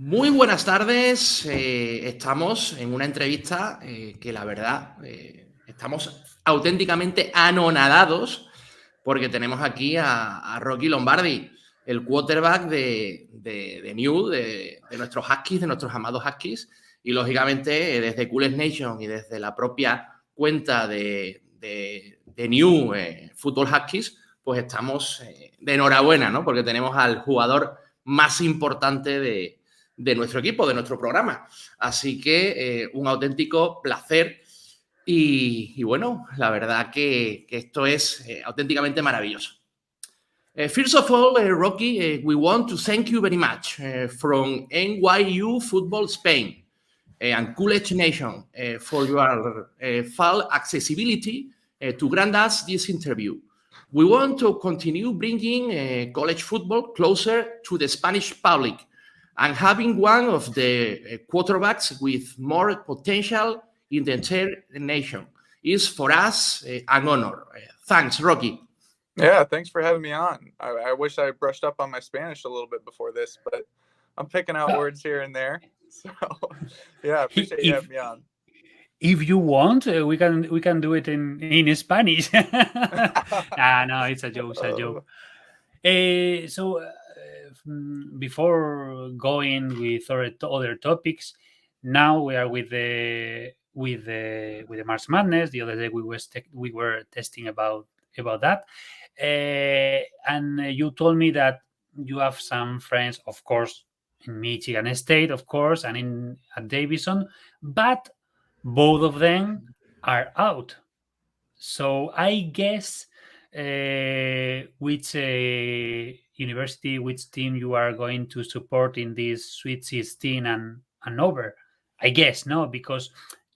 Muy buenas tardes. Estamos en una entrevista que la verdad estamos auténticamente anonadados porque tenemos aquí a Rocky Lombardi, el quarterback de New, de nuestros Huskies, de nuestros amados Huskies. Y lógicamente desde Coollege Nation y desde la propia cuenta de New Football Huskies, pues estamos de enhorabuena, ¿no? Porque tenemos al jugador más importante de nuestro equipo, de nuestro programa. Así que un auténtico placer y bueno, la verdad que esto es auténticamente maravilloso. First of all, Rocky, we want to thank you very much from NYU Football Spain and Coollege Nation for your full accessibility to grant us this interview. We want to continue bringing college football closer to the Spanish public and having one of the quarterbacks with more potential in the entire nation is for us an honor. Thanks, Rocky. Yeah, thanks for having me on. I wish I brushed up on my Spanish a little bit before this, but I'm picking out words here and there. So, yeah, I appreciate you having me on. If you want, we can do it in Spanish. No, it's a joke. It's a joke. Before going with other topics, now we are with the March Madness. The other day we were testing about that, and you told me that you have some friends, of course, in Michigan State, of course, and at Davidson, but both of them are out. So I guess which university, which team you are going to support in this Sweet 16 and over. I guess, no, because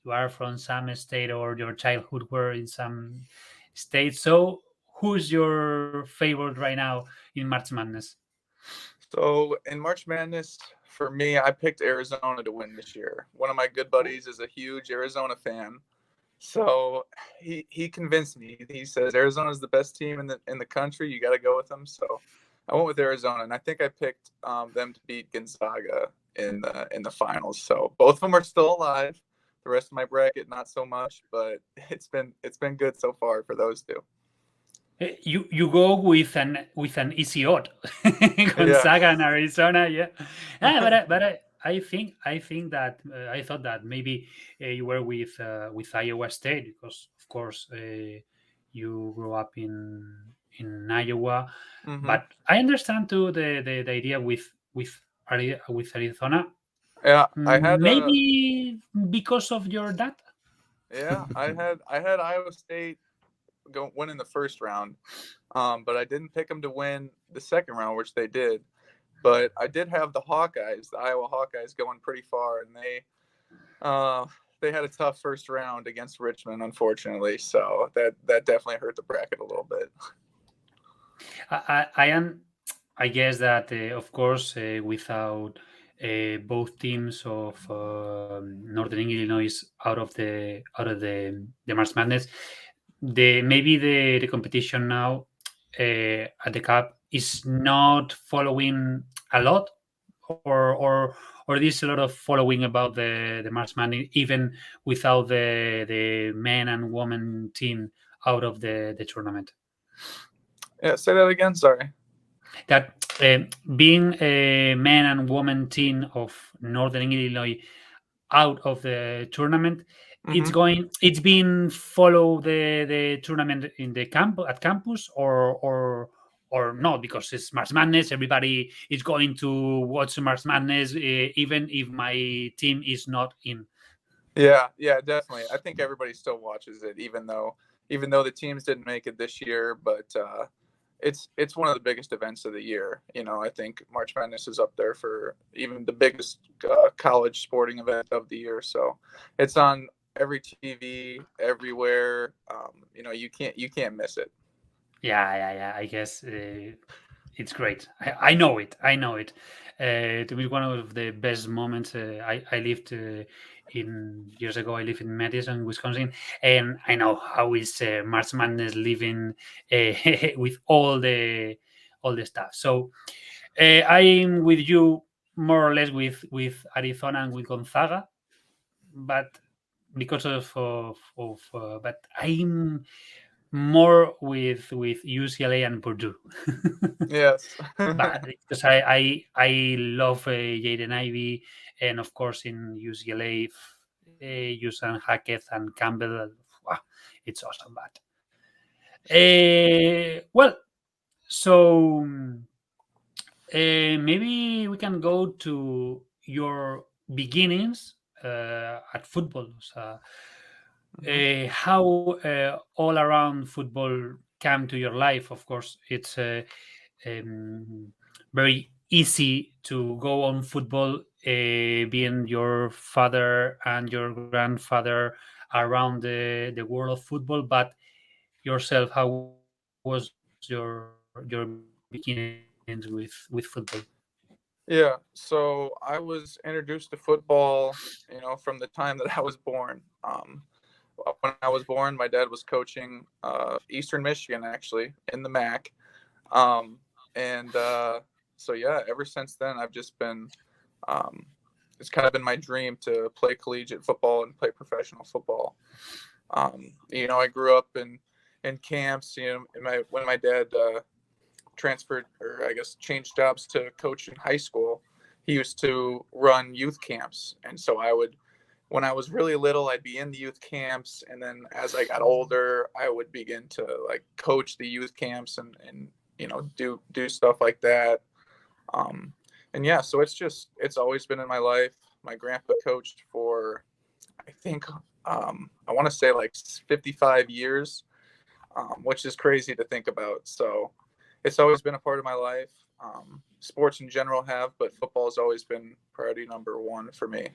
you are from some state or your childhood were in some state. So who's your favorite right now in March Madness? So in March Madness, for me, I picked Arizona to win this year. One of my good buddies is a huge Arizona fan. So he convinced me. He says Arizona's the best team in the country. You got to go with them. So I went with Arizona, and I think I picked them to beat Gonzaga in the finals. So both of them are still alive. The rest of my bracket, not so much, but it's been good so far for those two. You go with an easy odd, Gonzaga and Arizona, yeah. But I think that I thought that maybe you were with Iowa State because of course you grew up in Iowa, but I understand too the idea with Arizona. Yeah, I had maybe because of your dad. Yeah, I had Iowa State win in the first round, but I didn't pick them to win the second round, which they did. But I did have the Hawkeyes, the Iowa Hawkeyes, going pretty far, and they had a tough first round against Richmond, unfortunately. So that definitely hurt the bracket a little bit. I guess that of course without both teams of Northern Illinois out of the March Madness, maybe the competition now at the Cup is not following a lot, or there's a lot of following about the March Madness even without the men and women team out of the tournament. Yeah, say that again. Sorry. That being a man and woman team of Northern Illinois out of the tournament, it's been follow the tournament in the at campus or not, because it's March Madness. Everybody is going to watch March Madness, even if my team is not in. Yeah, definitely. I think everybody still watches it, even though the teams didn't make it this year. But it's one of the biggest events of the year. You know, I think March Madness is up there for even the biggest college sporting event of the year. So it's on every TV, everywhere. You know, you can't miss it. Yeah. I guess it's great. I know it. To me, one of the best moments. I lived years ago. I lived in Madison, Wisconsin, and I know how is March Madness living with all the stuff. So I'm with you more or less with Arizona and with Gonzaga, but because of but I'm more with UCLA and Purdue. Yes. But because I love Jaden Ivey, and of course in UCLA, Usain Hackett and Campbell. Wow, it's awesome. But well, so maybe we can go to your beginnings at football. So, how all around football came to your life? Of course, it's very easy to go on football, being your father and your grandfather around the world of football. But yourself, how was your beginnings with football? Yeah, so I was introduced to football, from the time that I was born. When I was born, my dad was coaching Eastern Michigan, actually, in the MAC. So yeah, ever since then, I've just been, it's kind of been my dream to play collegiate football and play professional football. I grew up in camps, when my dad transferred, or I guess changed jobs to coach in high school, he used to run youth camps. And so when I was really little, I'd be in the youth camps. And then as I got older, I would begin to like coach the youth camps and do stuff like that. And yeah, so it's always been in my life. My grandpa coached for, I think, I want to say like 55 years, which is crazy to think about. So it's always been a part of my life. Sports in general have, but football has always been priority number one for me.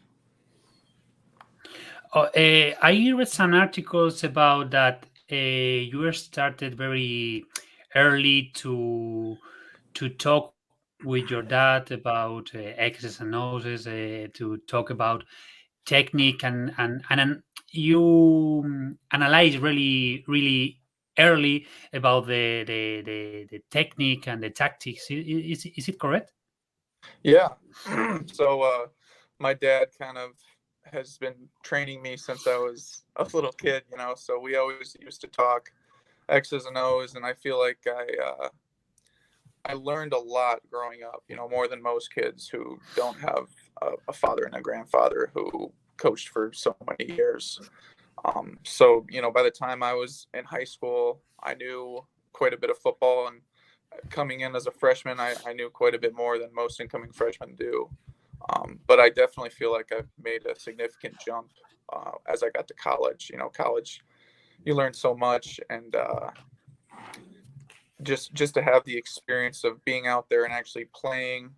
I read some articles about that you were started very early to talk with your dad about X's and O's, to talk about technique, and you analyze really early about the technique and the tactics. Is it correct? Yeah. So my dad kind of has been training me since I was a little kid, so we always used to talk X's and O's, and I feel like I learned a lot growing up, more than most kids who don't have a father and a grandfather who coached for so many years. So, by the time I was in high school, I knew quite a bit of football, and coming in as a freshman, I knew quite a bit more than most incoming freshmen do. But I definitely feel like I've made a significant jump as I got to college. College, you learn so much, and just to have the experience of being out there and actually playing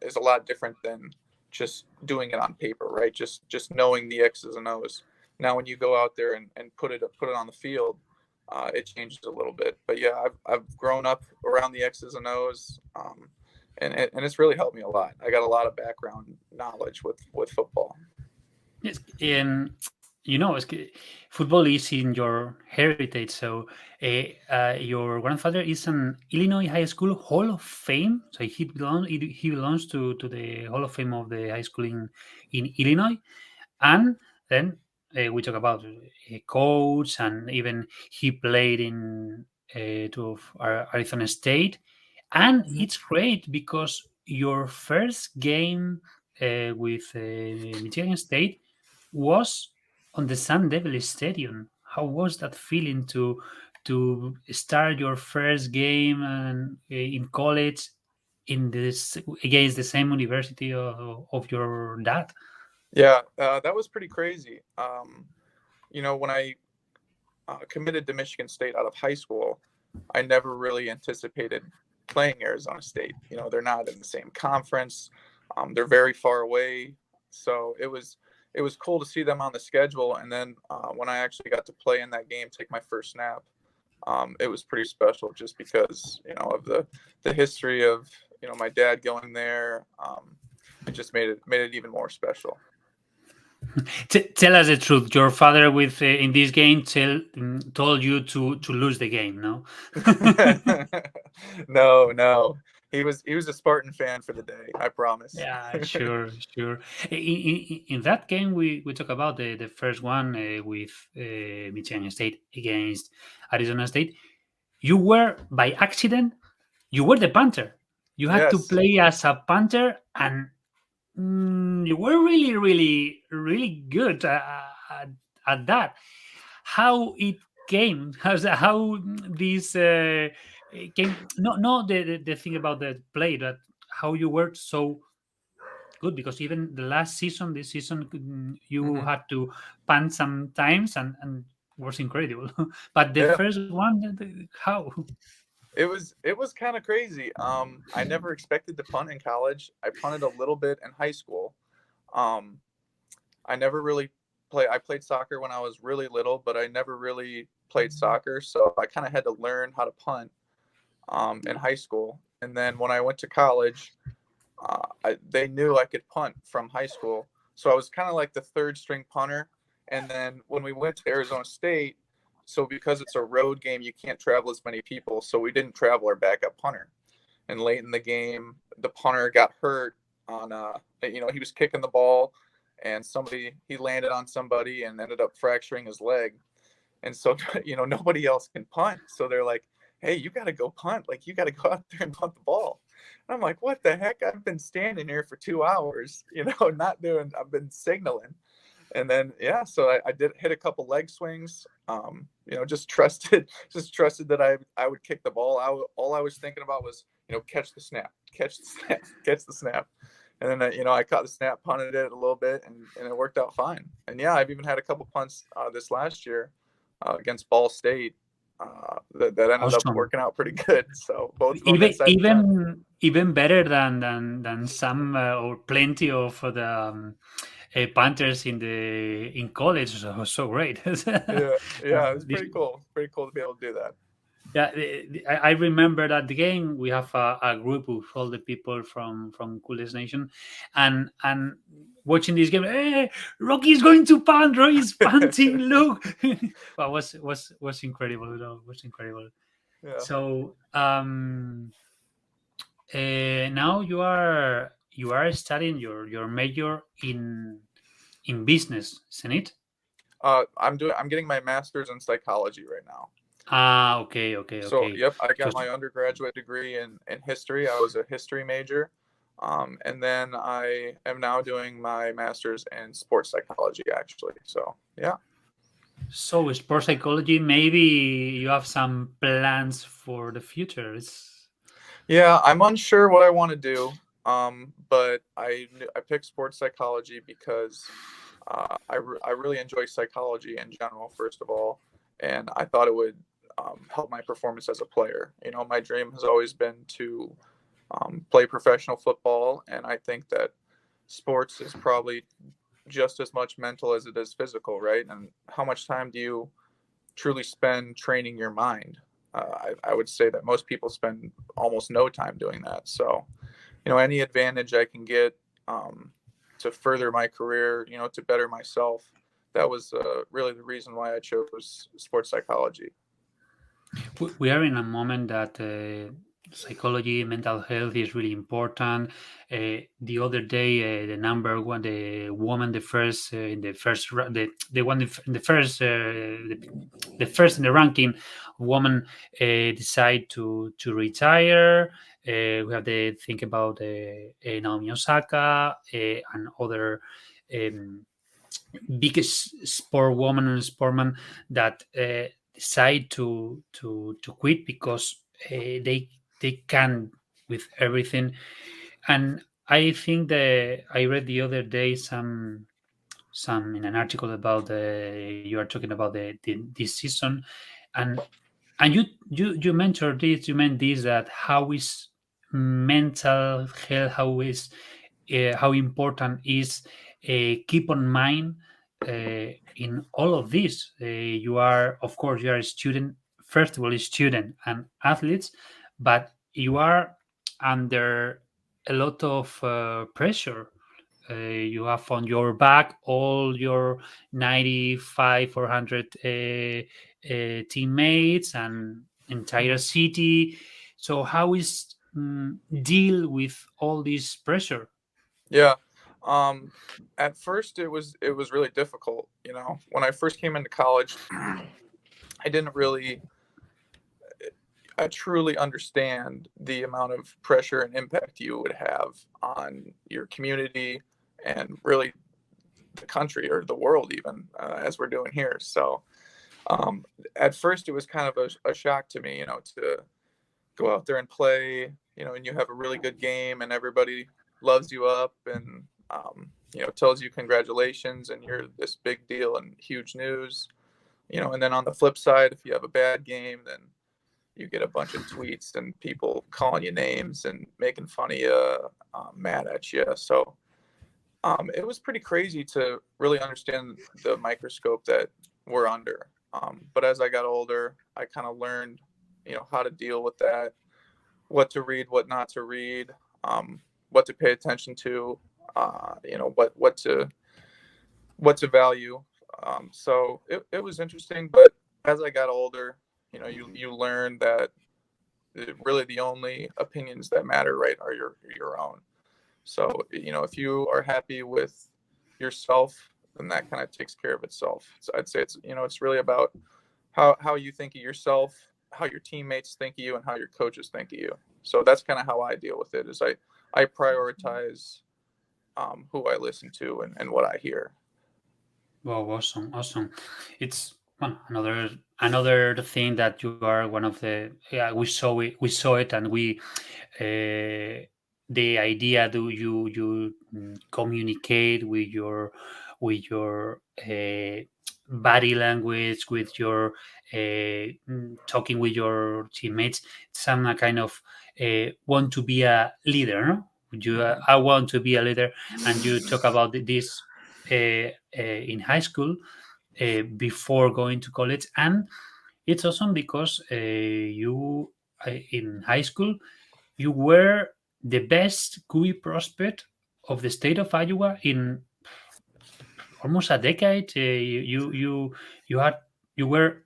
is a lot different than just doing it on paper, right? Just knowing the X's and O's. Now, when you go out there and put it on the field, it changes a little bit. But yeah, I've grown up around the X's and O's, and it's really helped me a lot. I got a lot of background knowledge with football. Yes, football is in your heritage. So your grandfather is an Illinois High School Hall of Fame. So he belongs to the Hall of Fame of the high school in Illinois. And then we talk about a coach, and even he played in to Arizona State. And it's great because your first game with Michigan State was on the Sun Devil Stadium. How was that feeling to start your first game and in college in this against the same university of your dad? Yeah, that was pretty crazy. When I committed to Michigan State out of high school, I never really anticipated playing Arizona State. They're not in the same conference. They're very far away. So it was cool to see them on the schedule. And then when I actually got to play in that game, take my first snap, it was pretty special just because, of the history of, my dad going there. It just made it even more special. Tell us the truth. Your father, with in this game, told you to lose the game, no? No. he was a Spartan fan for the day. I promise. Yeah, sure. In that game, we talk about the first one with Michigan State against Arizona State. You were by accident, you were the punter. You had to Yes. play as a punter, and you were really good at that. How it came? How this came? No, the thing about the play, that how you were so good, because even the last season, this season, you Mhm. had to punt sometimes, and was incredible. But the Yeah. first one, how? It was kind of crazy. I never expected to punt in college. I punted a little bit in high school. Um, I never really I played soccer when I was really little, but I never really played soccer, so I kind of had to learn how to punt in high school. And then when I went to college, they knew I could punt from high school, so I was kind of like the third string punter. And then when we went to Arizona State, so because it's a road game, you can't travel as many people, so we didn't travel our backup punter. And late in the game, the punter got hurt on he was kicking the ball, and he landed on somebody and ended up fracturing his leg. And so nobody else can punt, so they're like, hey, you got to go punt, like you got to go out there and punt the ball. And I'm like, what the heck, I've been standing here for 2 hours, I've been signaling. And then so I did hit a couple leg swings, just trusted that I would kick the ball. All I was thinking about was catch the snap, and then I caught the snap, punted it a little bit, and it worked out fine. And I've even had a couple punts this last year against Ball State that ended Awesome. up working out pretty good. So both of them even better than some or plenty of the punters in college. So great. yeah, it was pretty cool. Pretty cool to be able to do that. Yeah, I remember that the game we have a group with all the people from Coollege Nation, and watching this game. Hey, Rocky's going to punt. Rocky's punting. Look, well, was incredible. Was incredible. Yeah. So now you are studying your major in business, isn't it? I'm getting my master's in psychology right now. Okay. So, yep, I got my undergraduate degree in history. I was a history major. And then I am now doing my master's in sports psychology, actually. So, yeah. So, sports psychology, maybe you have some plans for the future. Yeah, I'm unsure what I want to do. But I picked sports psychology because I really enjoy psychology in general, first of all. And I thought it would help my performance as a player. My dream has always been to play professional football, and I think that sports is probably just as much mental as it is physical, right? And how much time do you truly spend training your mind? I would say that most people spend almost no time doing that. So, any advantage I can get to further my career, to better myself, that was really the reason why I chose sports psychology. We are in a moment that psychology, mental health is really important. The other day, the number one, the woman, the first in the first, the one in the first, the first in the ranking, woman decide to retire. We have to think about Naomi Osaka and other biggest sport woman and sportman that decide to quit because they can with everything. And I think that I read the other day some in an article about you are talking about this season, and you mentioned this, you meant this, that how is mental health, how important is keep on mind in all of this. You are, of course, you are a student, first of all, a student and athletes, but you are under a lot of pressure. You have on your back all your 95 or 100 teammates and entire city. So how is deal with all this pressure? Yeah. At first it was really difficult. When I first came into college, I didn't really I truly understand the amount of pressure and impact you would have on your community and really the country or the world, even as we're doing here. So at first, it was kind of a shock to me, to go out there and play, and you have a really good game and everybody loves you up and, tells you congratulations and you're this big deal and huge news, and then on the flip side, if you have a bad game, then you get a bunch of tweets and people calling you names and making fun of you, mad at you. So it was pretty crazy to really understand the microscope that we're under. But as I got older, I kind of learned, how to deal with that, what to read, what not to read, what to pay attention to, what to value. So it was interesting, but as I got older, you learn that really the only opinions that matter, right, are your own. So, if you are happy with yourself, then that kind of takes care of itself. So I'd say it's really about how you think of yourself, how your teammates think of you, and how your coaches think of you. So that's kind of how I deal with it. Is I prioritize who I listen to and what I hear. Wow, awesome. It's another thing that you are one of the, yeah, we saw it, and we the idea that you communicate with your body language, with your talking with your teammates. Some kind of want to be a leader, no? I want to be a leader, and you talk about this in high school before going to college, and it's awesome because you in high school you were the best QE prospect of the state of Iowa in almost a decade. You had you were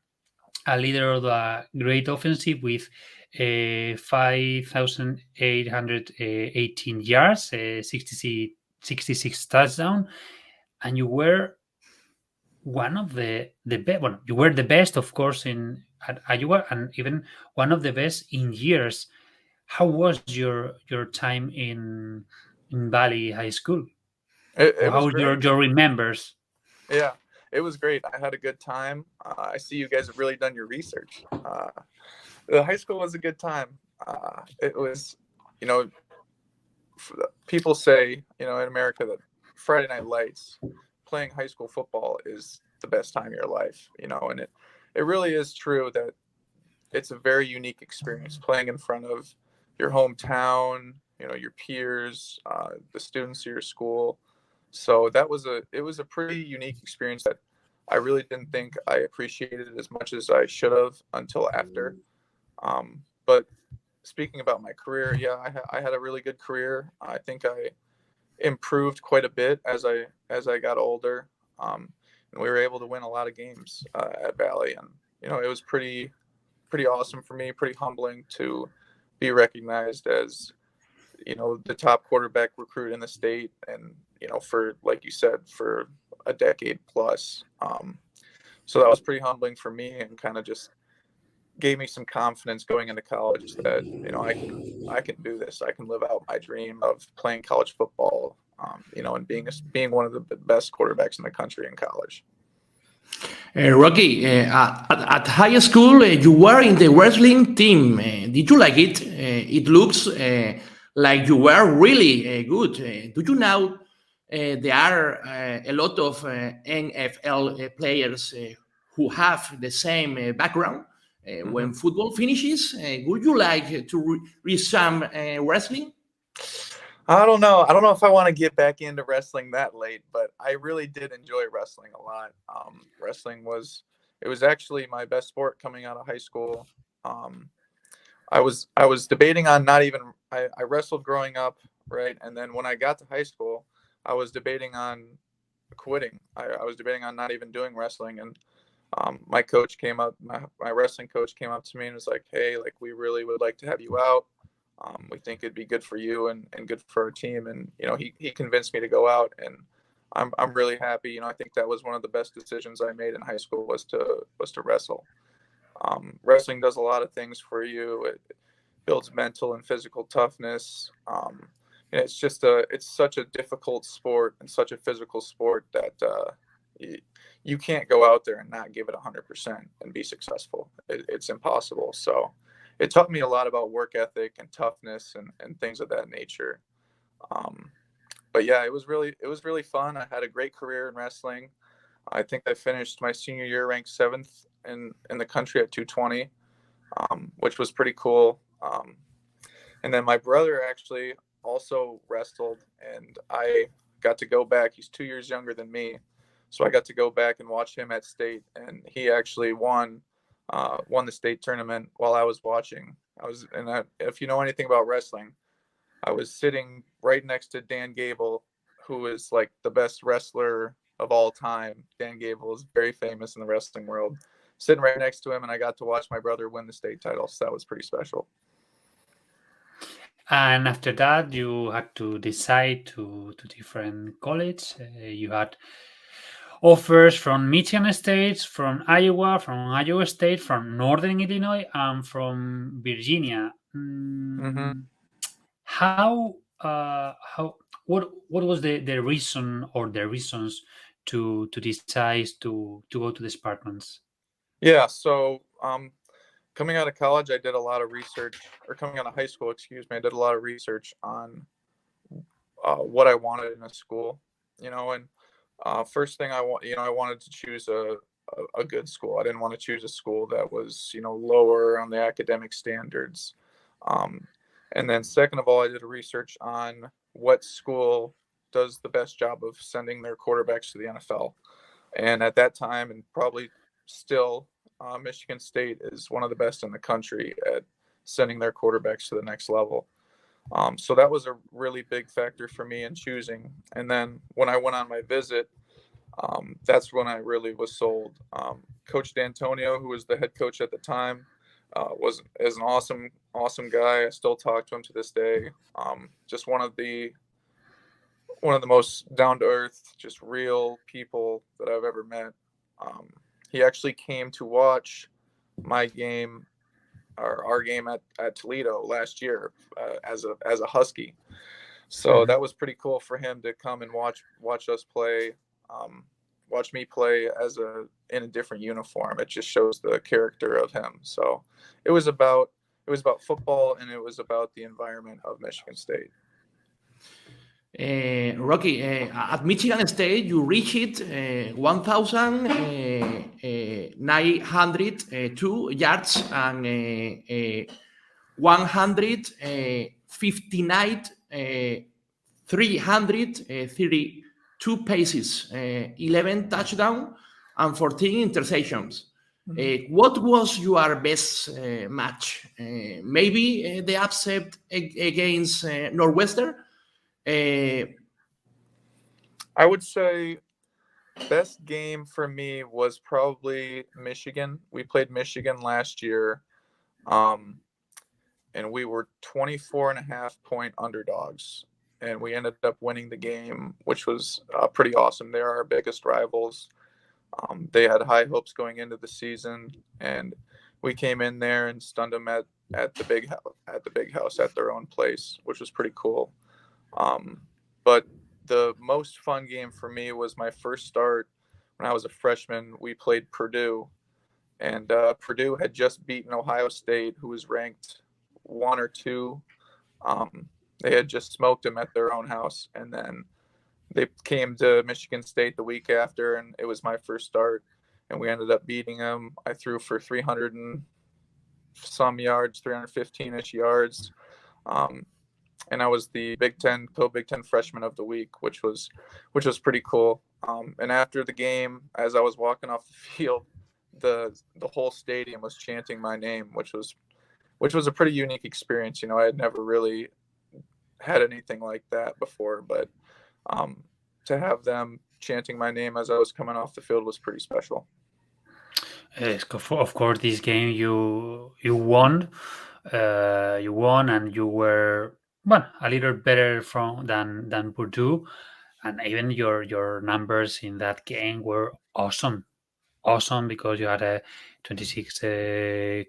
a leader of a great offensive with 5,818 yards, 66 touchdown, and you were one of the best. Well, you were the best, of course, in at Iowa, and even one of the best in years. How was your time in Valley High School? It was How great. your remembers? Yeah, it was great. I had a good time. I see you guys have really done your research. The high school was a good time. It was, you know, people say, in America that Friday Night Lights, playing high school football is the best time of your life, and it really is true that it's a very unique experience playing in front of your hometown, your peers, the students of your school. So it was a pretty unique experience that I really didn't think I appreciated as much as I should have until after. But speaking about my career, yeah, I had a really good career. I think I improved quite a bit as I got older, and we were able to win a lot of games at Valley, and it was pretty awesome for me, pretty humbling to be recognized as the top quarterback recruit in the state, and for, like you said, for a decade plus. So that was pretty humbling for me, and kind of just gave me some confidence going into college that I can do this. I can live out my dream of playing college football, and being one of the best quarterbacks in the country in college. Rocky, at high school, you were in the wrestling team. Did you like it? It looks like you were really good. Do you know there are a lot of NFL players who have the same background? When football finishes, would you like to resume wrestling? I don't know. I don't know if I want to get back into wrestling that late, but I really did enjoy wrestling a lot. Wrestling was actually my best sport coming out of high school. I was debating on not even I wrestled growing up, right? And then when I got to high school, I was debating on quitting. I was debating on not even doing wrestling, and my coach came up, my wrestling coach came up to me and was like, "Hey, like, we really would like to have you out. We think it'd be good for you and good for our team. And, he convinced me to go out, and I'm really happy. I think that was one of the best decisions I made in high school was to wrestle. Wrestling does a lot of things for you. It builds mental and physical toughness. And it's such a difficult sport and such a physical sport that you can't go out there and not give it 100% and be successful. It's impossible. So it taught me a lot about work ethic and toughness and things of that nature. But yeah, it was really fun. I had a great career in wrestling. I think I finished my senior year ranked 7th in the country at 220, which was pretty cool. And then my brother actually also wrestled, and I got to go back. He's 2 years younger than me, so I got to go back and watch him at state, and he actually won the state tournament while I was watching. If you know anything about wrestling, I was sitting right next to Dan Gable, who is like the best wrestler of all time. Dan Gable is very famous in the wrestling world. Sitting right next to him, and I got to watch my brother win the state title, so that was pretty special. And after that, you had to decide to different college. You had offers from Michigan State, from Iowa State, from Northern Illinois, and from Virginia. Mm-hmm. What was the reason or the reasons to decide to go to the Spartans? Yeah, so coming out of college, I did a lot of research, or coming out of high school, I did a lot of research on what I wanted in a school, and first thing I wanted to choose a good school. I didn't want to choose a school that was, lower on the academic standards. And then second of all, I did research on what school does the best job of sending their quarterbacks to the NFL. And at that time, and probably still, Michigan State is one of the best in the country at sending their quarterbacks to the next level. So that was a really big factor for me in choosing. And then when I went on my visit, that's when I really was sold. Coach D'Antonio, who was the head coach at the time, is an awesome guy. I still talk to him to this day. Just one of the most down to earth, just real people that I've ever met. He actually came to watch my game, or our game at Toledo last year as a Husky. So that was pretty cool for him to come and watch us play, watch me play in a different uniform. It just shows the character of him. So it was about football, and it was about the environment of Michigan State. Rocky, at Michigan State, you reached 1,902 yards and 159 332 paces, 11 touchdowns, and 14 interceptions. What was your best match? Maybe the upset against Northwestern? I would say best game for me was probably Michigan. We played Michigan last year, and we were 24.5-point underdogs, and we ended up winning the game, which was pretty awesome. They're our biggest rivals. They had high hopes going into the season, and we came in there and stunned them at the big house at their own place, which was pretty cool. But the most fun game for me was my first start when I was a freshman. We played Purdue, and Purdue had just beaten Ohio State, who was ranked 1 or 2. They had just smoked them at their own house, and then they came to Michigan State the week after, and it was my first start, and we ended up beating them. I threw for 300 and some yards, 315-ish yards. And I was the Big Ten freshman of the week, which was pretty cool. And after the game, as I was walking off the field, the whole stadium was chanting my name, which was a pretty unique experience. I had never really had anything like that before, but to have them chanting my name as I was coming off the field was pretty special. Of course, this game you won. You won, and you were a little better than Purdue, and even your numbers in that game were awesome. Awesome, because you had a 26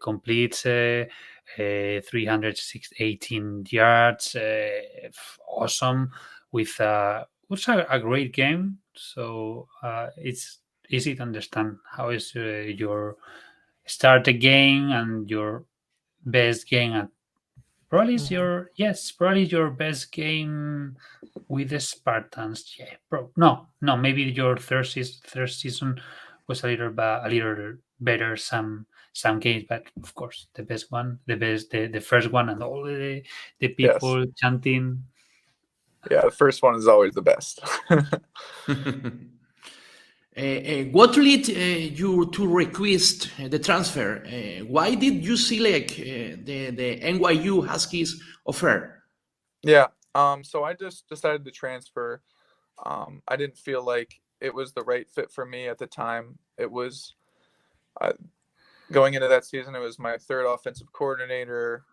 completes, 318 yards. Awesome, with was a great game. So it's easy to understand how is your start a game and your best game at probably is probably your best game with the Spartans. Yeah, no, maybe your third season was a little better some games, but of course the best one, the first one, and all the people chanting. Yeah, the first one is always the best. What led you to request the transfer? Why did you select the NYU Huskies offer? Yeah, so I just decided to transfer. I didn't feel like it was the right fit for me at the time. It was going into that season, it was my third offensive coordinator.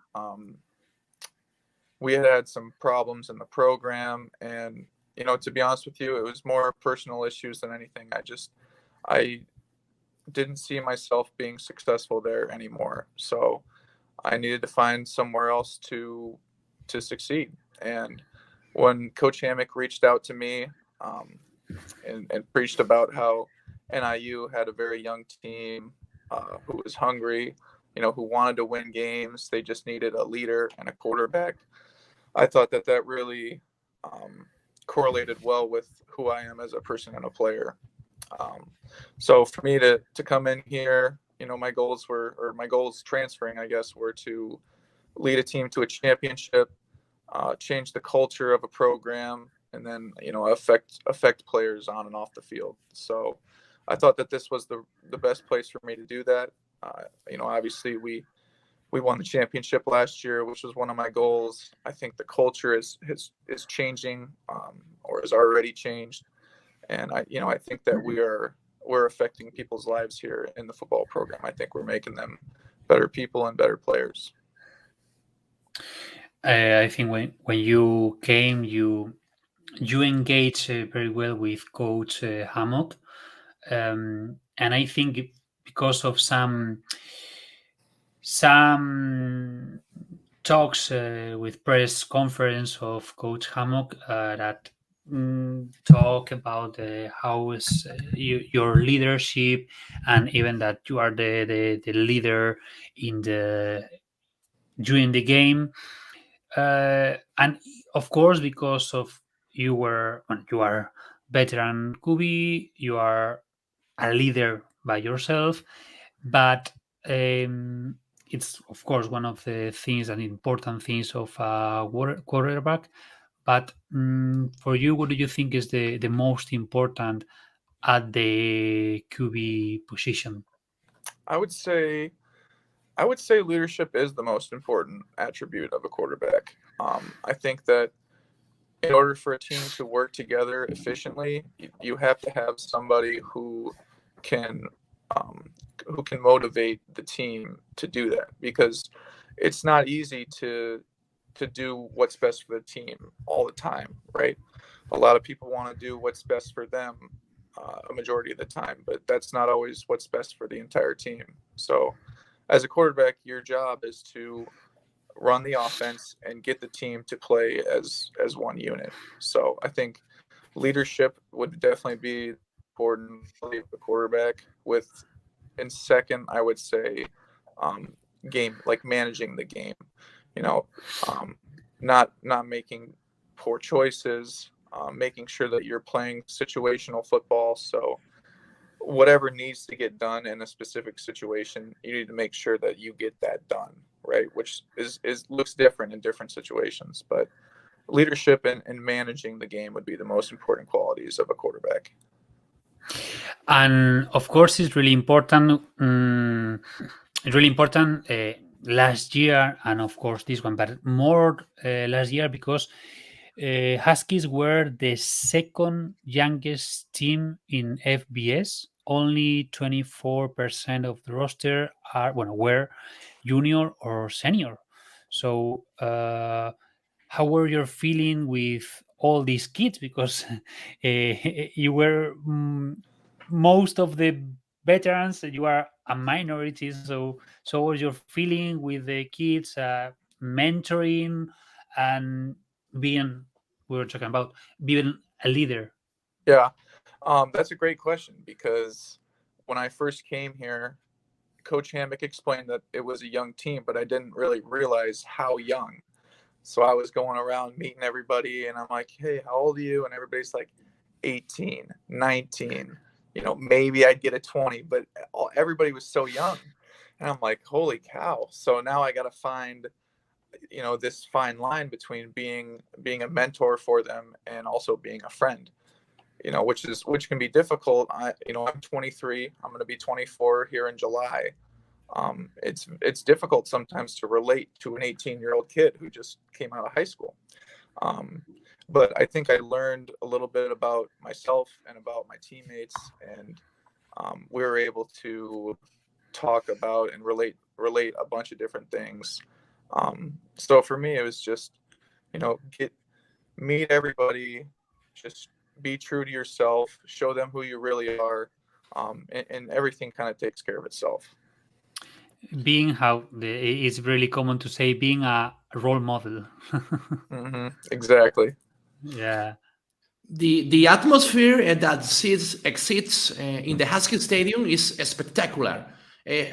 We had some problems in the program, and to be honest with you, it was more personal issues than anything. I didn't see myself being successful there anymore, so I needed to find somewhere else to succeed. And when Coach Hammock reached out to me and preached about how NIU had a very young team who was hungry, who wanted to win games, they just needed a leader and a quarterback. I thought that really correlated well with who I am as a person and a player. So for me to come in here, my goals transferring, I guess, were to lead a team to a championship, change the culture of a program, and then affect players on and off the field. So I thought that this was the best place for me to do that. Obviously we won the championship last year, which was one of my goals. I think the culture is changing, or has already changed, and I think that we're affecting people's lives here in the football program. I think we're making them better people and better players. I think when you came, you engaged very well with Coach Hammock, and I think because of some talks with press conference of Coach Hammock that talk about how is your leadership, and even that you are the leader during the game, and of course because of you are veteran QB, you are a leader by yourself, but it's of course one of the things and important things of a quarterback. But for you, what do you think is the most important at the QB position? I would say leadership is the most important attribute of a quarterback. I think that in order for a team to work together efficiently, you have to have somebody who can motivate the team to do that, because it's not easy to do what's best for the team all the time, right? A lot of people want to do what's best for them a majority of the time, but that's not always what's best for the entire team. So as a quarterback, your job is to run the offense and get the team to play as one unit. So I think leadership would definitely be important for the quarterback. In second, I would say game, like managing the game. Not making poor choices, making sure that you're playing situational football. So whatever needs to get done in a specific situation, you need to make sure that you get that done, right? Which looks different in different situations, but leadership and managing the game would be the most important qualities of a quarterback. And of course, it's really important. Last year, and of course this one, but more last year, because Huskies were the second youngest team in FBS. Only 24% of the roster were junior or senior. So, how were you feeling with all these kids? Because you were most of the veterans, you are a minority. So what was your feeling with the kids, mentoring and being, we were talking about being a leader? Yeah, that's a great question because when I first came here, Coach Hammock explained that it was a young team, but I didn't really realize how young. So I was going around meeting everybody, and I'm like, hey, how old are you? And everybody's like 18, 19. Maybe I'd get a 20, but everybody was so young. And I'm like, holy cow. So now I got to find, this fine line between being a mentor for them and also being a friend, which can be difficult. I'm 23. I'm going to be 24 here in July. It's difficult sometimes to relate to an 18-year-old kid who just came out of high school. But I think I learned a little bit about myself and about my teammates, and we were able to talk about and relate a bunch of different things. So for me, it was just, meet everybody, just be true to yourself, show them who you really are, and everything kind of takes care of itself. Being it's really common to say being a role model. Exactly. Yeah. The atmosphere that exists in the Huskies Stadium is spectacular.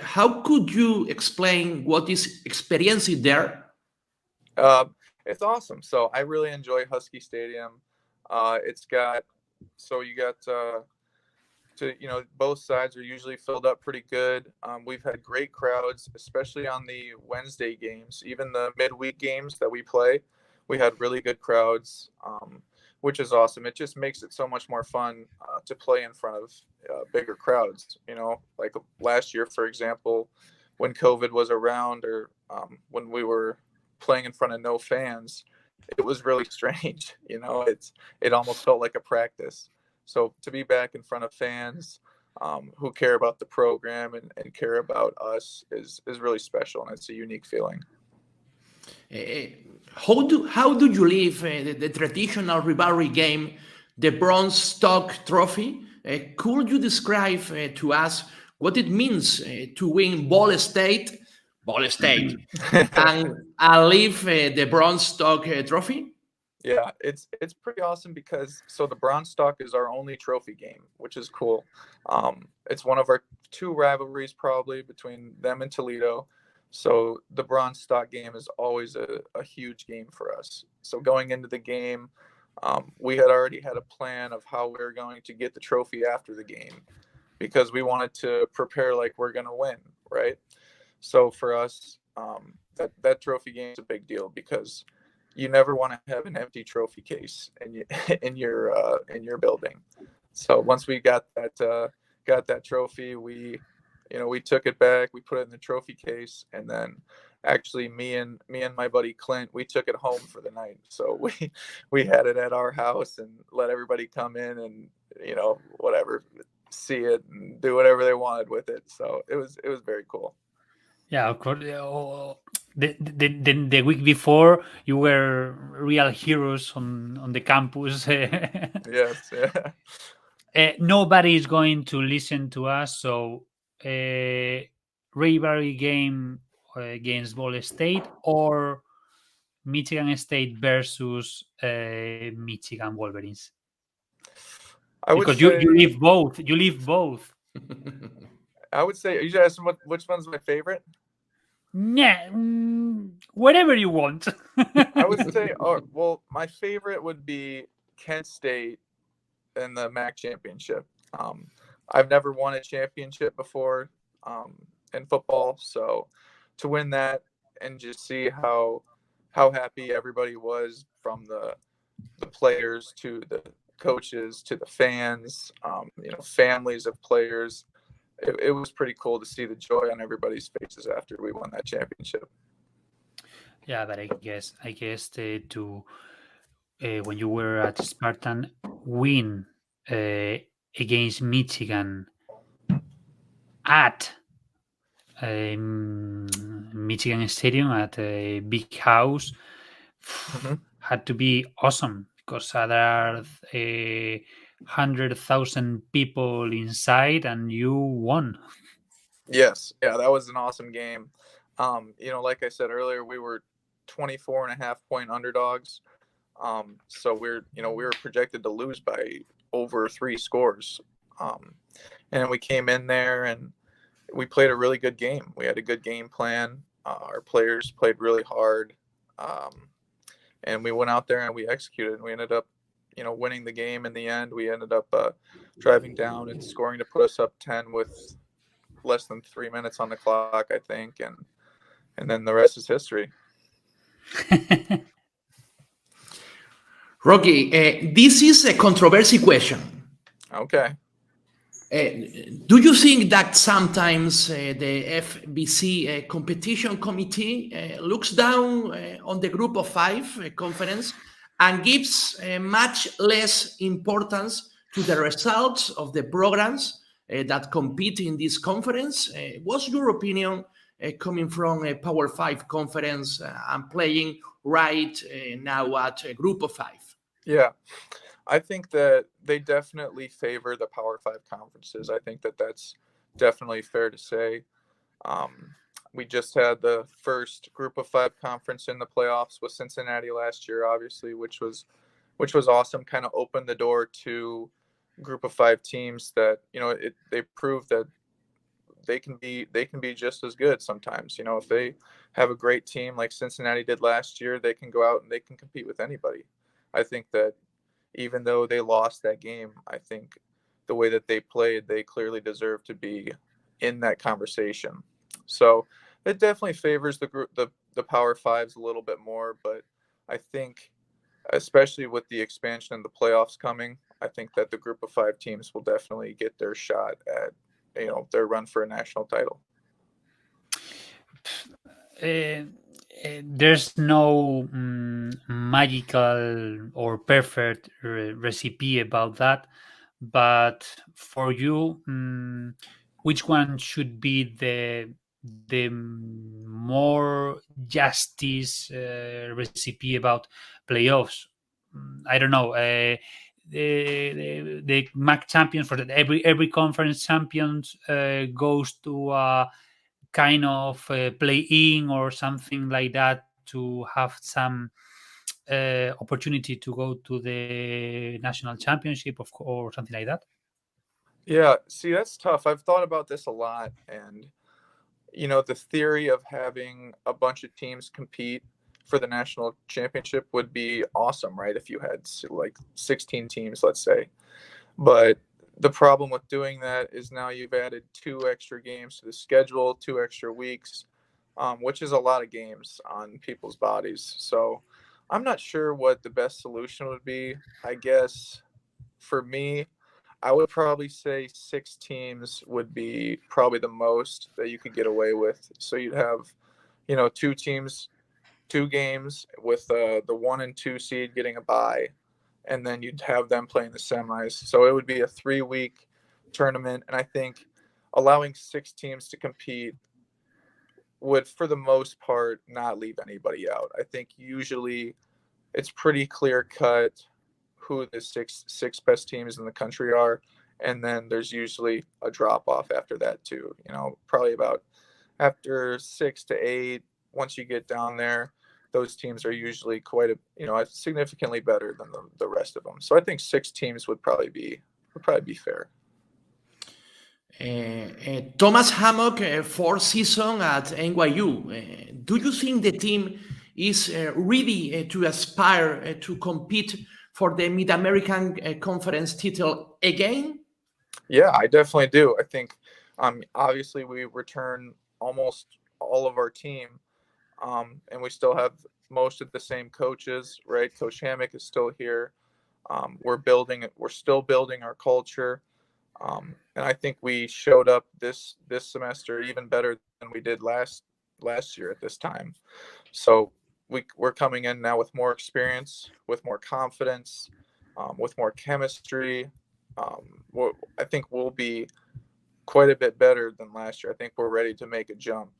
How could you explain what is experiencing there? It's awesome. So I really enjoy Husky Stadium. It's got, so you got both sides are usually filled up pretty good. We've had great crowds, especially on the Wednesday games. Even the midweek games that we play, we had really good crowds, which is awesome. It just makes it so much more fun to play in front of bigger crowds. Like last year, for example, when COVID was around, or when we were playing in front of no fans, it was really strange. It almost felt like a practice. So to be back in front of fans who care about the program and care about us is really special, and it's a unique feeling. How do you live the traditional rivalry game, the Bronze Stock Trophy? Could you describe to us what it means to win Ball State, and live the Bronze Stock Trophy? Yeah, it's pretty awesome because the Bronze Stock is our only trophy game, which is cool. It's one of our two rivalries probably between them and Toledo. So the Bronze Stock game is always a huge game for us. So going into the game, we had already had a plan of how we were going to get the trophy after the game, because we wanted to prepare like we're going to win, right? So for us, that trophy game is a big deal because you never want to have an empty trophy case in your building. So once we got that trophy, we took it back, we put it in the trophy case, and then actually me and my buddy Clint, we took it home for the night. So we had it at our house and let everybody come in and whatever, see it and do whatever they wanted with it. So it was very cool. Yeah, of course. The week before, you were real heroes on the campus. Yes. Yeah. Nobody is going to listen to us, so rivalry game against Ball State or Michigan State versus Michigan Wolverines. I would Because say you live both. You live both. I would say, are you asking which one's my favorite? Yeah, whatever you want. I would say, well, my favorite would be Kent State in the MAC championship. I've never won a championship before in football, so to win that and just see how happy everybody was, from the players to the coaches to the fans, families of players. It was pretty cool to see the joy on everybody's faces after we won that championship. Yeah, but I guess to when you were at Spartan, win against Michigan at Michigan Stadium at a big house had to be awesome because there are 100,000 people inside and you won. Yes. Yeah, that was an awesome game. Like I said earlier, we were 24.5 point underdogs. So we were projected to lose by over 3 scores. And we came in there and we played a really good game. We had a good game plan. Our players played really hard. And we went out there and we executed, and we ended up, winning the game in the end. We ended up driving down and scoring to put us up 10 with less than 3 minutes on the clock, I think. And then the rest is history. Rocky, this is a controversy question. Okay. Do you think that sometimes the FBC competition committee looks down on the Group of Five conference and gives much less importance to the results of the programs that compete in this conference? What's your opinion coming from a Power Five conference and playing right now at a Group of Five? Yeah. I think that they definitely favor the Power Five conferences. I think that that's definitely fair to say. We just had the first Group of Five conference in the playoffs with Cincinnati last year, obviously, which was awesome. Kind of opened the door to Group of Five teams that they proved that they can be just as good sometimes. If they have a great team like Cincinnati did last year, they can go out and they can compete with anybody. I think that even though they lost that game, I think the way that they played, they clearly deserve to be in that conversation. So it definitely favors the Power Fives a little bit more. But I think, especially with the expansion of the playoffs coming, I think that the Group of Five teams will definitely get their shot at their run for a national title. There's no magical or perfect recipe about that, but for you, which one should be the more justice recipe about playoffs? I don't know. The MAC champions for every conference champions goes to a kind of play-in or something like that to have some opportunity to go to the national championship or something like that? Yeah, see, that's tough. I've thought about this a lot, and the theory of having a bunch of teams compete for the national championship would be awesome, right? If you had like 16 teams, let's say. But the problem with doing that is now you've added 2 extra games to the schedule, 2 extra weeks, which is a lot of games on people's bodies. So I'm not sure what the best solution would be. I guess for me, I would probably say 6 teams would be probably the most that you could get away with. So you'd have, 2 teams, 2 games with the 1 and 2 seed getting a bye, and then you'd have them playing the semis. So it would be a 3-week tournament, and I think allowing 6 teams to compete would, for the most part, not leave anybody out. I think usually it's pretty clear cut who the six best teams in the country are, and then there's usually a drop off after that too. Probably about after 6 to 8. Once you get down there, those teams are usually significantly better than the rest of them. So I think 6 teams would probably be fair. Thomas Hammock, 4th season at NYU. Do you think the team is ready to aspire to compete for the Mid-American Conference title again? Yeah, I definitely do. I think obviously we return almost all of our team, and we still have most of the same coaches, right? Coach Hammock is still here. We're still building our culture. And I think we showed up this semester even better than we did last year at this time. So we're coming in now with more experience, with more confidence, with more chemistry. I think we'll be quite a bit better than last year. I think we're ready to make a jump.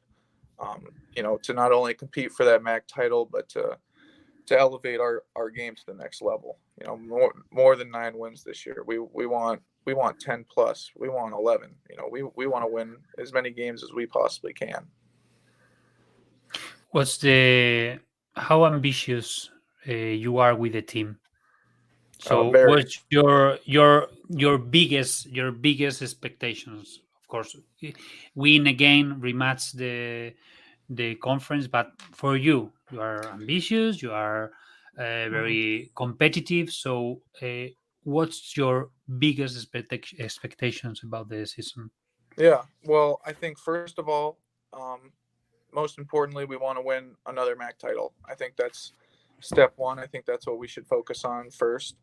To not only compete for that MAC title, but to elevate our game to the next level. More than 9 wins this year. We want 10 plus. We want 11. We want to win as many games as we possibly can. How ambitious you are with the team? So Very. what's your biggest expectations? Of course, win again, rematch the conference, but for you are ambitious, you are very competitive. So what's your biggest expectations about the season? Yeah. Well, I think first of all, most importantly, we want to win another MAC title. I think that's step one. I think that's what we should focus on first,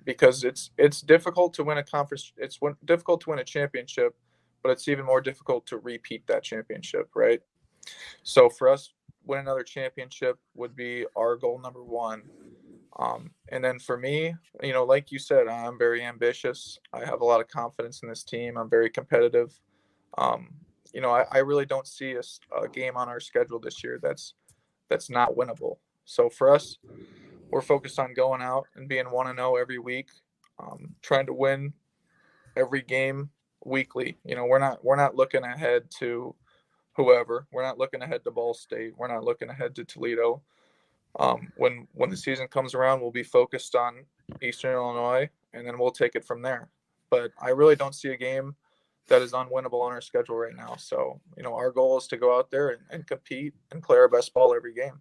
because it's difficult to win a conference. It's difficult to win a championship, but it's even more difficult to repeat that championship, right? So for us, win another championship would be our goal number one. And then for me, like you said, I'm very ambitious. I have a lot of confidence in this team. I'm very competitive. I really don't see a game on our schedule this year that's not winnable. So for us, we're focused on going out and being 1-0 every week, trying to win every game weekly. We're not looking ahead to whoever. We're not looking ahead to Ball State. We're not looking ahead to Toledo. When the season comes around, we'll be focused on Eastern Illinois, and then we'll take it from there. But I really don't see a game that is unwinnable on our schedule right now. So, our goal is to go out there and compete and play our best ball every game.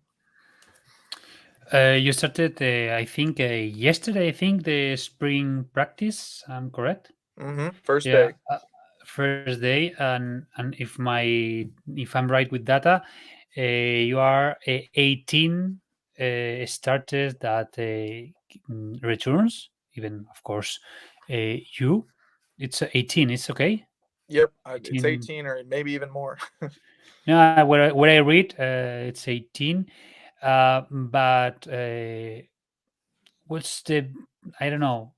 You started, I think, yesterday. I think the spring practice. I'm correct. First day. First day, and if I'm right with data, you are 18 starters that returns. Even of course, it's 18. It's okay. Yep, it's 18 or maybe even more. No, where I read, it's 18. But what's I don't know.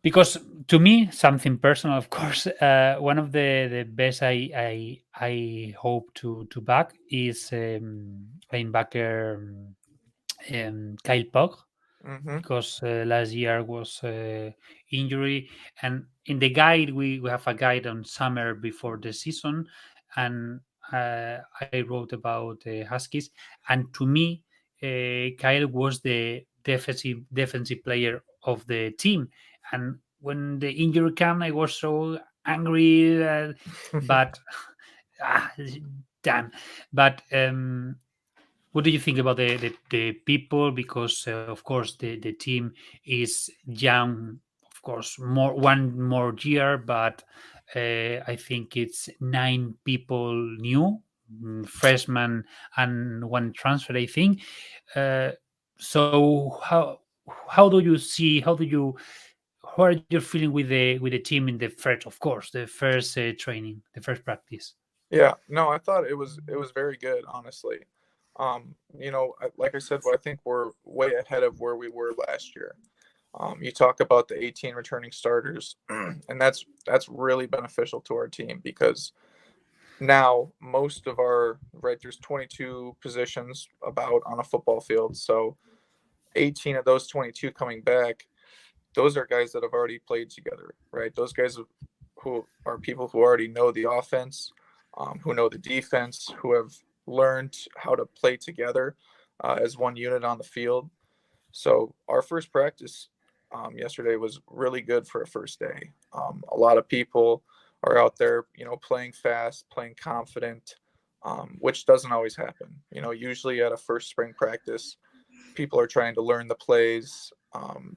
Because to me, something personal, of course, one of the best I hope to back is linebacker Kyle Pogg, because last year was injury, and in the guide we have a guide on summer before the season, and I wrote about Huskies, and to me, Kyle was the defensive player of the team, and when the injury came, I was so angry, but damn, but. What do you think about the people? Because of course the team is young, of course, one more year, but I think it's 9 people new, freshmen and one transfer, I think. So how do you see? How are you feeling with the team in the first, of course, the first training, the first practice? Yeah, no, I thought it was very good, honestly. Like I said, I think we're way ahead of where we were last year. You talk about the 18 returning starters, and that's really beneficial to our team, because now most of there's 22 positions about on a football field. So 18 of those 22 coming back, those are guys that have already played together, right? Those guys who are people who already know the offense, who know the defense, who have learned how to play together as one unit on the field. So our first practice yesterday was really good for a first day. A lot of people are out there, playing fast, playing confident, which doesn't always happen. Usually at a first spring practice, people are trying to learn the plays.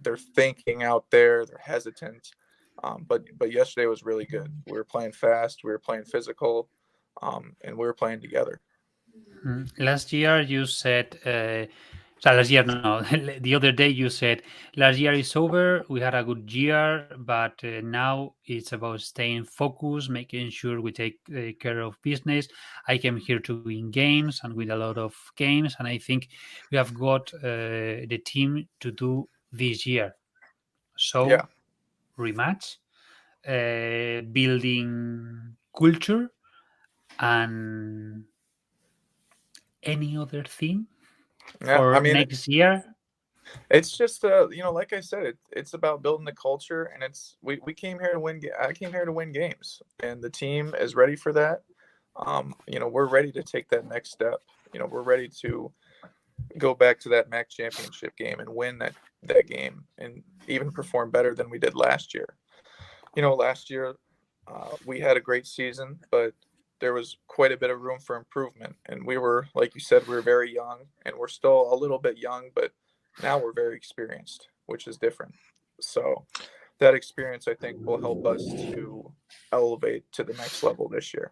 They're thinking out there, they're hesitant. But yesterday was really good. We were playing fast, we were playing physical, and we were playing together. Last year you said, last year, no, the other day you said, last year is over, we had a good year, but now it's about staying focused, making sure we take care of business. I came here to win games and win a lot of games, and I think we have got the team to do this year. So, yeah. Rematch, building culture, And any other thing Yeah, for I mean, next year? it's just like I said, it's about building the culture, and we came here to win. I came here to win games, and the team is ready for that. We're ready to take that next step. We're ready to go back to that MAC championship game and win that game, and even perform better than we did last year. Last year we had a great season, but there was quite a bit of room for improvement. And we were, like you said, we were very young, and we're still a little bit young, but now we're very experienced, which is different. So that experience, I think, will help us to elevate to the next level this year.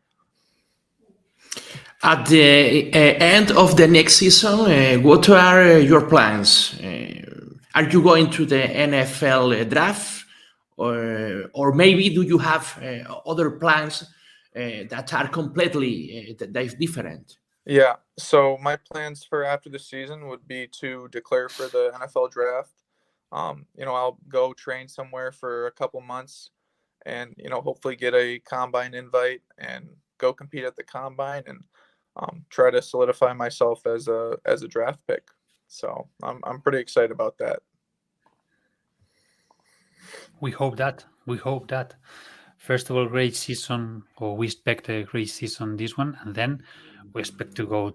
At the end of the next season, what are your plans? Are you going to the NFL draft, or maybe do you have other plans that are completely different? Yeah. So my plans for after the season would be to declare for the NFL draft. I'll go train somewhere for a couple months, and hopefully get a combine invite and go compete at the combine, and try to solidify myself as a draft pick. So I'm pretty excited about that. We hope that. We hope that. First of all, great season, or we expect a great season this one, and then we expect to go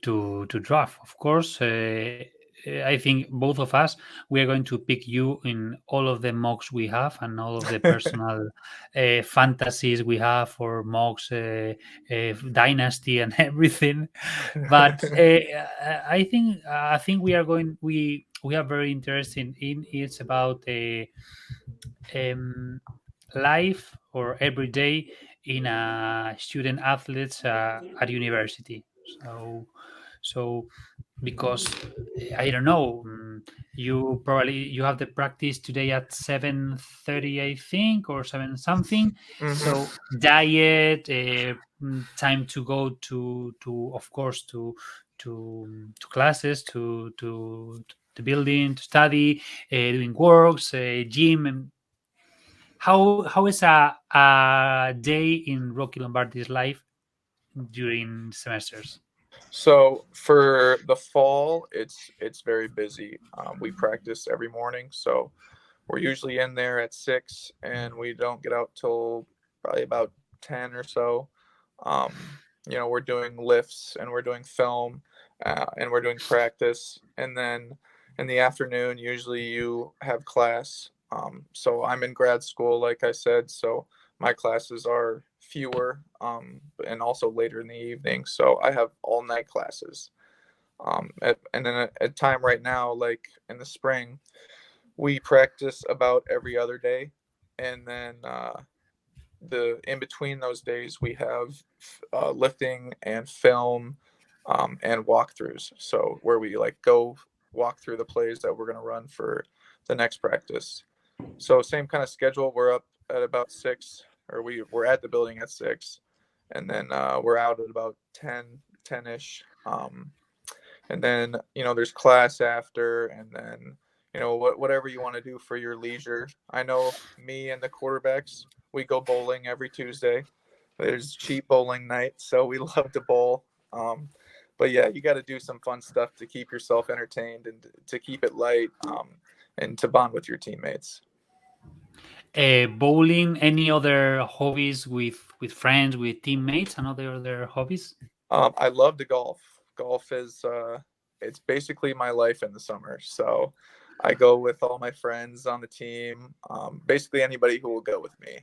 to draft. Of course, I think both of us, we are going to pick you in all of the mocks we have and all of the personal fantasies we have for mocks, dynasty, and everything. But I think we are going. We are very interested in it's about um, life or every day in a student athletes at university. So because I don't know, you have the practice today at 7:30, I think, or 7 something. Mhm. So diet, time to go to of course to classes, to the building, to study, doing works, gym, and how is a day in Rocky Lombardi's life during semesters? So for the fall, it's very busy. We practice every morning, so we're usually in there at 6, and we don't get out till probably about 10 or so. Um, we're doing lifts, and we're doing film, and we're doing practice, and then in the afternoon, usually you have class. So I'm in grad school, like I said, so my classes are fewer, and also later in the evening. So I have all night classes. And then at time right now, like in the spring, we practice about every other day, and then the in between those days we have lifting and film, and walkthroughs. So where we like go walk through the plays that we're going to run for the next practice. So same kind of schedule. We're up at about 6, or we're at the building at 6, and then we're out at about 10ish. And then there's class after, and then whatever you want to do for your leisure. I know me and the quarterbacks, we go bowling every Tuesday. There's cheap bowling night, so we love to bowl. But yeah, you got to do some fun stuff to keep yourself entertained, and to keep it light, and to bond with your teammates. Bowling, any other hobbies with friends, with teammates, and other hobbies? I love to golf. Golf is it's basically my life in the summer. So I go with all my friends on the team. Basically anybody who will go with me.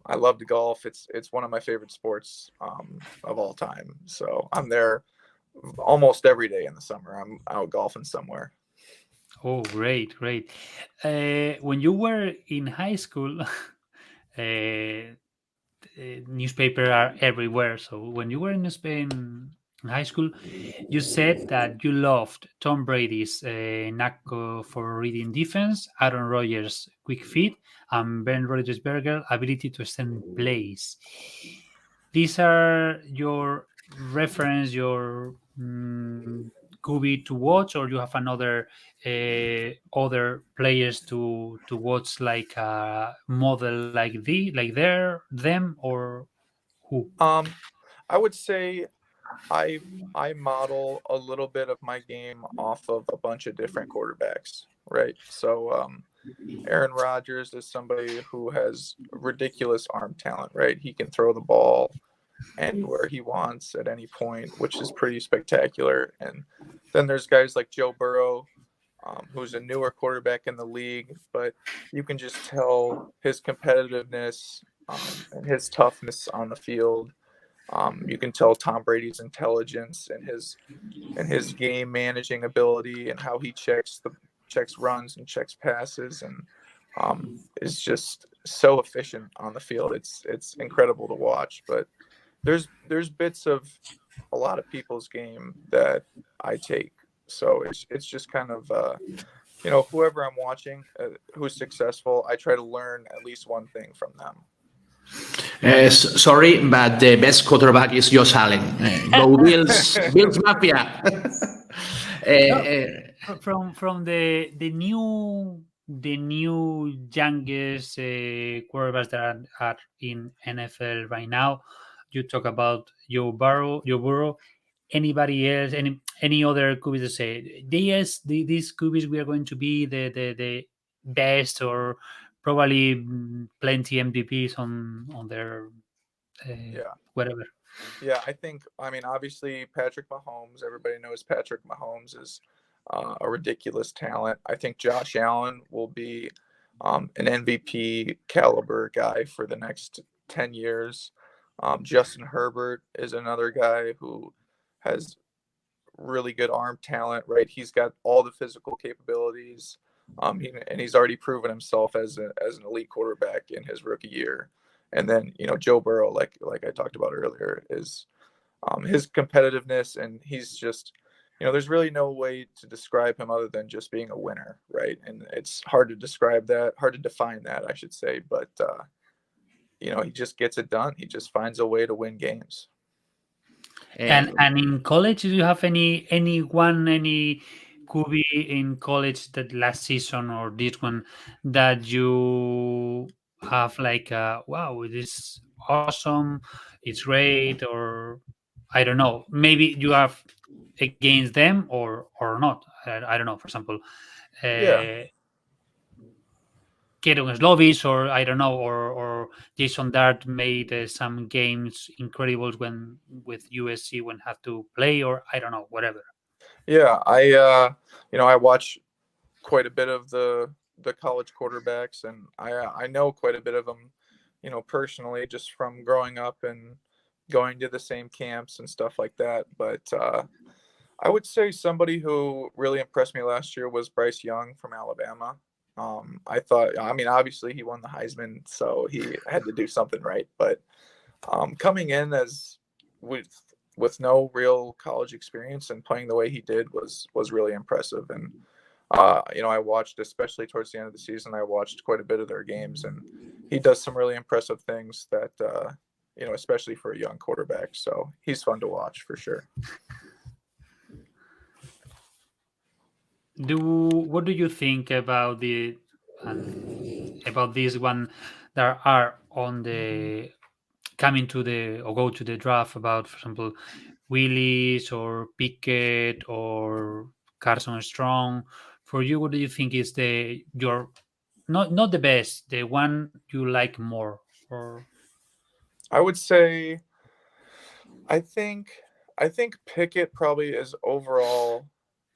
I love to golf. It's one of my favorite sports of all time. So I'm there almost every day in the summer. I'm out golfing somewhere. Oh, great, great. When you were in high school, newspaper are everywhere. So when you were in Spain in high school, you said that you loved Tom Brady's knack for reading defense, Aaron Rodgers' quick feet, and Ben Roethlisberger's ability to extend plays. These are your reference, your QB to watch, or you have another other players to watch, like a model like them, or Who? I would say I model a little bit of my game off of a bunch of different quarterbacks, right? So Aaron Rodgers is somebody who has ridiculous arm talent, right? He can throw the ball anywhere he wants at any point, which is pretty spectacular. And then there's guys like Joe Burrow, who's a newer quarterback in the league, but you can just tell his competitiveness and his toughness on the field. You can tell Tom Brady's intelligence and his game managing ability and how he checks runs and checks passes and is just so efficient on the field. It's incredible to watch. But there's bits of a lot of people's game that I take. So it's just kind of whoever I'm watching who's successful, I try to learn at least one thing from them. Sorry, but the best quarterback is Josh Allen. Go Bills, Bills Mafia. From the new youngest quarterbacks that are in NFL right now, you talk about Joe Burrow. Anybody else? Any other QBs to say? These QBs we are going to be the best, or probably plenty MVPs on their whatever. Yeah, I mean, obviously Patrick Mahomes. Everybody knows Patrick Mahomes is a ridiculous talent. I think Josh Allen will be an MVP caliber guy for the next 10 years. Justin Herbert is another guy who has really good arm talent, right? He's got all the physical capabilities, and he's already proven himself as an elite quarterback in his rookie year. And then, Joe Burrow, like I talked about earlier, is his competitiveness, and he's just, there's really no way to describe him other than just being a winner, right? And it's hard to define that, I should say, but he just gets it done. He just finds a way to win games. And in college, do you have any QB in college that last season or this one that you have like, wow, this is awesome, it's great, or I don't know, maybe you have against them or not. I don't know. For example, Keron Slovis, or I don't know, or Jason Dart made some games incredible when with USC when have to play, or I don't know, whatever. Yeah, I watch quite a bit of the college quarterbacks, and I know quite a bit of them, personally, just from growing up and going to the same camps and stuff like that. But I would say somebody who really impressed me last year was Bryce Young from Alabama. I mean, obviously he won the Heisman, so he had to do something right. But coming in as with no real college experience and playing the way he did was really impressive. And I watched, especially towards the end of the season, I watched quite a bit of their games, and he does some really impressive things that especially for a young quarterback. So he's fun to watch for sure. What do you think about about this one that are on the coming to the or go to the draft, about, for example, Willis or Pickett or Carson Strong? For you, what do you think is your not the best, the one you like more? Or I would say I think Pickett probably is overall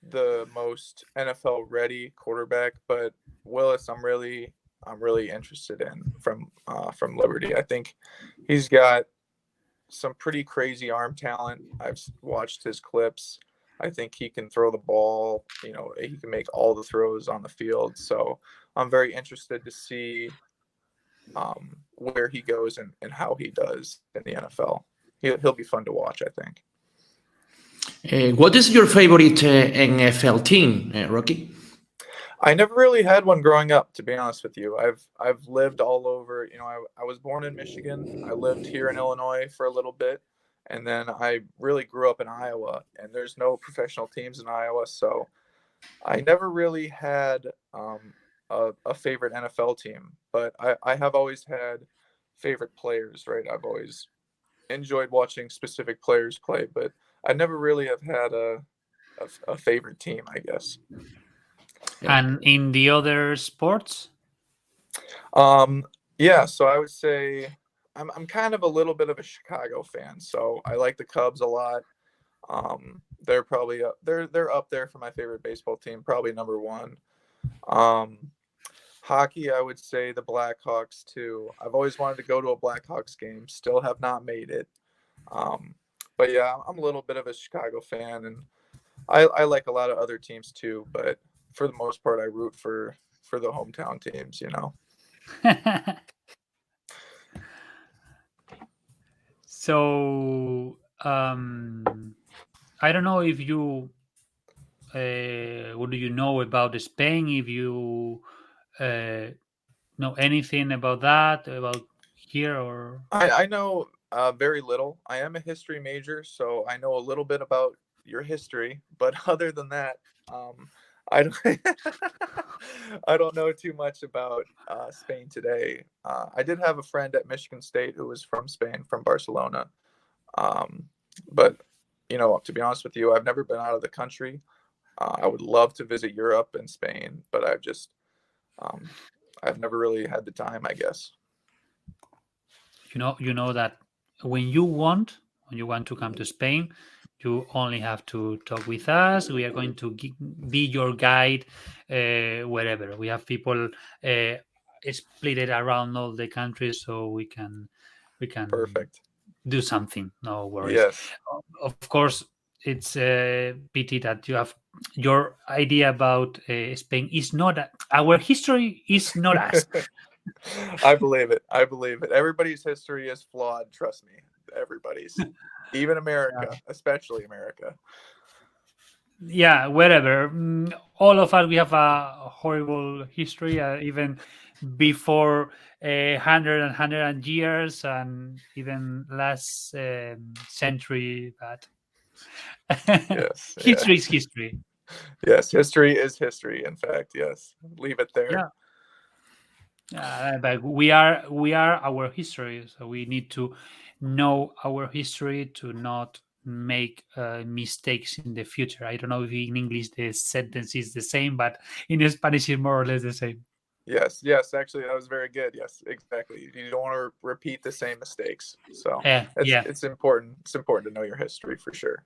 the most NFL ready quarterback, but Willis I'm really interested in from Liberty. I think he's got some pretty crazy arm talent. I've watched his clips. I think he can throw the ball. He can make all the throws on the field. So I'm very interested to see where he goes and how he does in the NFL. He'll be fun to watch, I think. What is your favorite NFL team, Rocky? I never really had one growing up, to be honest with you. I've lived all over. I was born in Michigan. I lived here in Illinois for a little bit, and then I really grew up in Iowa. And there's no professional teams in Iowa, so I never really had a favorite NFL team. But I have always had favorite players, right? I've always enjoyed watching specific players play, but I never really have had a favorite team, I guess. And in the other sports? Yeah, so I would say I'm kind of a little bit of a Chicago fan, so I like the Cubs a lot. They're probably they're up there for my favorite baseball team, probably number one. Hockey, I would say the Blackhawks too. I've always wanted to go to a Blackhawks game, still have not made it. But yeah, I'm a little bit of a Chicago fan, and I like a lot of other teams too, but for the most part I root for the hometown teams, you know. So I don't know if you what do you know about Spain, if you know anything about that, about here, or I know very little. I am a history major, so I know a little bit about your history, but other than that, I don't I don't know too much about Spain today. I did have a friend at Michigan State who was from Spain, from Barcelona. But you know, to be honest with you, I've never been out of the country. I would love to visit Europe and Spain, but I've never really had the time, I guess. you know that when you want to come to Spain, you only have to talk with us. We are going to be your guide wherever. We have people split it around all the countries, so we can Perfect. do something. No worries. Yes. Of course, it's a pity that you have your idea about Spain is not our history is not us. I believe it. I believe it. Everybody's history is flawed. Trust me. Everybody's, even America, especially America. Yeah, wherever. All of us, we have a horrible history, even before 100 years, and even last century. But Yes. history is history. Yes, history is history. In fact, yes. Leave it there. Yeah. But we are our history, so we need to know our history to not make mistakes in the future. I don't know if in English the sentence is the same, but in Spanish it's more or less the same. Yes, actually that was very good. Yes, exactly. You don't want to repeat the same mistakes. So it's important. It's important to know your history for sure.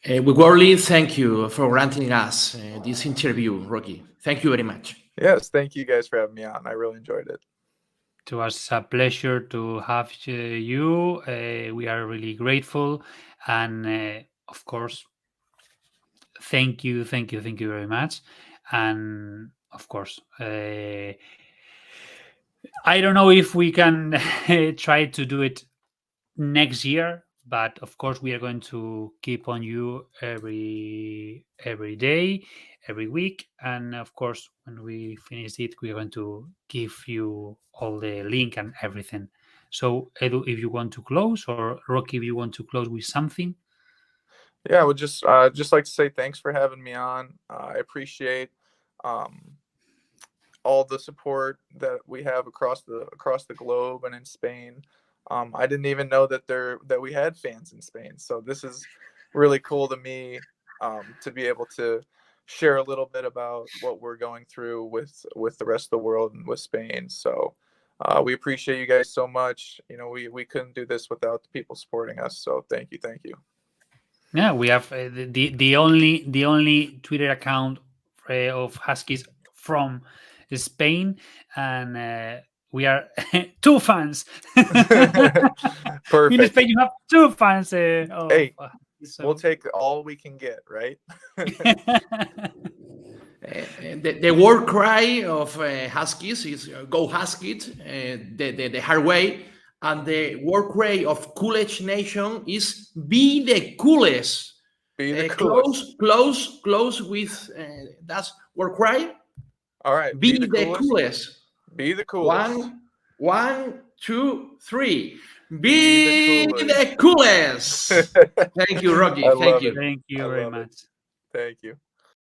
We warmly thank you for granting us this interview, Rocky. Thank you very much. Yes, thank you guys for having me on. I really enjoyed it. It was a pleasure to have you. We are really grateful, and of course, thank you very much. And of course, I don't know if we can try to do it next year, but of course we are going to keep on you every day, every week, and of course when we finish it, we are going to give you all the link and everything. So Edu, if you want to close, or Rocky, if you want to close with something. Yeah, I would just like to say thanks for having me on. I appreciate all the support that we have across the globe and in Spain. I didn't even know that we had fans in Spain, so this is really cool to me to be able to share a little bit about what we're going through with the rest of the world and with Spain. So we appreciate you guys so much. You know, we couldn't do this without the people supporting us. So thank you. Yeah, we have the only Twitter account of Huskies from Spain, and we are two fans. Perfect. In Spain, you have two fans. Hey, we'll take all we can get, right? The war cry of Huskies is "Go Huskies," the hard way, and the war cry of Coollege Nation is "Be the coolest." Be the coolest. Close with that's war cry. All right. Be the coolest. Be the coolest. 1, 2, 3. Be the coolest. Thank you, Rocky. Thank you. Thank you very much. Thank you.